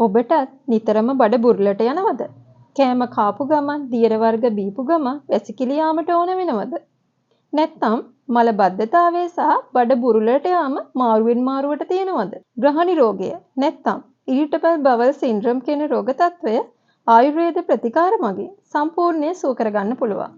ඔබටත් නිතරම බඩ බුරුලට යනවද? කෑම කාපු ගමන් දියර වර්ග බීපු ගමන් වැසිකිලි යාමට ඕන වෙනවද? නැත්නම් මල බද්ධතාවය සහ බඩ බුරුලට යාම මාරුවෙන් මාරුවට තියෙනවද? ග්‍රහණි රෝගය නැත්නම් ඉරිටබල් බවල් සින්ඩ්‍රෝම් කියන රෝග තත්ත්වය ආයුර්වේද ප්‍රතිකාර මගින් සම්පූර්ණයෙන් සුව කරගන්න පුළුවන්.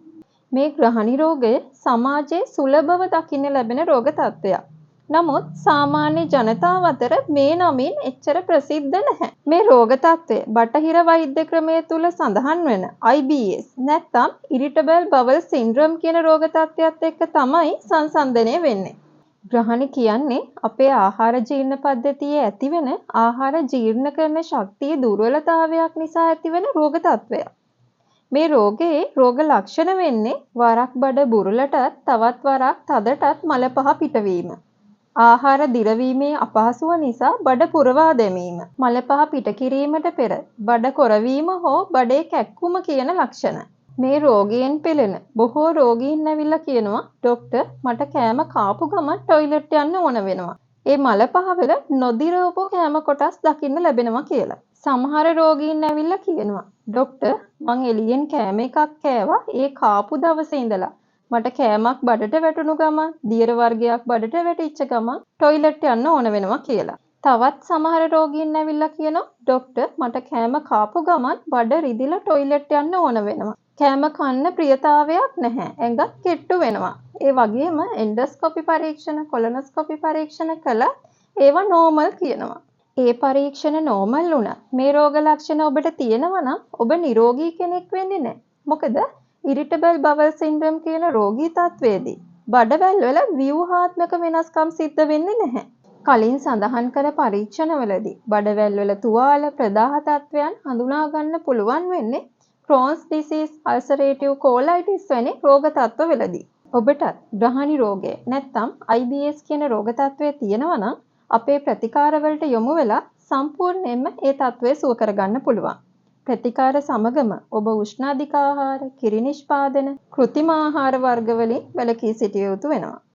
මේ ග්‍රහණි රෝගය සමාජයේ සුලභව දකින්න ලැබෙන රෝග තත්ත්වයක්. නමුත් සාමාන්‍ය ජනතාව අතර මේ නමින් එච්චර ප්‍රසිද්ධ නැහැ. මේ රෝග තත්ත්වය බටහිර වෛද්‍ය ක්‍රමය තුල සඳහන් වෙන IBS නැත්නම් ඉරිටබල් බවල් සින්ඩ්‍රෝම් කියන රෝග තත්ත්වයත් එක්ක තමයි සංසන්දනය වෙන්නේ. ග්‍රහණි කියන්නේ අපේ ආහාර ජීර්ණ පද්ධතියේ ඇතිවෙන ආහාර ජීර්ණ කරන ශක්තියේ දුර්වලතාවයක් නිසා ඇතිවෙන රෝග තත්ත්වයක්. මේ රෝගයේ රෝග ලක්ෂණ වෙන්නේ වරක් බඩ බුරුලටත් තවත් වරක් තදටත් මල පහ පිටවීම. ආහාර දිරවීමේ අපහසුව නිසා බඩ පුරවා දැමීම. මල පහ පිට කිරීමට පෙර බඩ කොරවීම හෝ බඩේ කැක්කුම කියන ලක්ෂණ. මේ රෝගයෙන් පෙළෙන බොහෝ රෝගීන් ඇවිල්ලා කියනවා ડોක්ටර් මට කෑම කාපු ගමන් টয়ලට් යන්න ඕන වෙනවා. ඒ මල පහ වල නොදිරවපු කෑම කොටස් දකින්න ලැබෙනවා කියලා. සමහර රෝගීන් ඇවිල්ලා කියනවා ડોක්ටර් මං එළියෙන් කෑම එකක් කෑවා ඒ කාපු දවසේ ඉඳලා මට කෑමක් බඩට වැටුණු ගමන් දියර වර්ගයක් බඩට වැටිච්ච ගමන් টয়ලට් යන්න ඕන වෙනවා කියලා. තවත් සමහර රෝගීන් ඇවිල්ලා කියනවා ડોක්ටර් මට කෑම කාපු ගමන් බඩ රිදිලා টয়ලට් යන්න ඕන වෙනවා. කෑම කන්න ප්‍රියතාවයක් නැහැ. ඇඟත් කෙට්ටු වෙනවා. ඒ වගේම එන්ඩොස්කොපි පරීක්ෂණ, කොලොනොස්කොපි පරීක්ෂණ කළා ඒවා නෝමල් කියනවා. ඒ පරීක්ෂණ නෝමල් වුණා. මේ රෝග ලක්ෂණ ඔබට තියෙනවා නම් ඔබ නිරෝගී කෙනෙක් වෙන්නේ නැහැ. මොකද ඉරිටබල් බවල් සින්ඩ්‍රෝම් කියන රෝගී තත්වයේදී බඩවැල් වල ව්‍යුහාත්මක වෙනස්කම් සිද්ධ වෙන්නේ නැහැ. කලින් සඳහන් කළ පරීක්ෂණවලදී බඩවැල් වල තුවාල ප්‍රදාහ තත්වයන් හඳුනා ගන්න පුළුවන් වෙන්නේ ක්‍රෝන්ස් ඩිසීස්, අල්සරේටිව් කොලයිටිස් වැනි රෝග තත්ත්වවලදී. ඔබටත් ග්‍රහණි රෝගය නැත්නම් IBS කියන රෝග තත්ත්වය තියෙනවා නම් අපේ ප්‍රතිකාරවලට යොමු වෙලා සම්පූර්ණයෙන්ම ඒ තත්ත්වය සුව කරගන්න පුළුවන්. ප්‍රතිකාර සමගම ඔබ උෂ්ණ අධික ආහාර, කිරි නිෂ්පාදන, කෘත්‍රිම ආහාර වර්ග වලින් වැළකී සිටිය යුතු වෙනවා.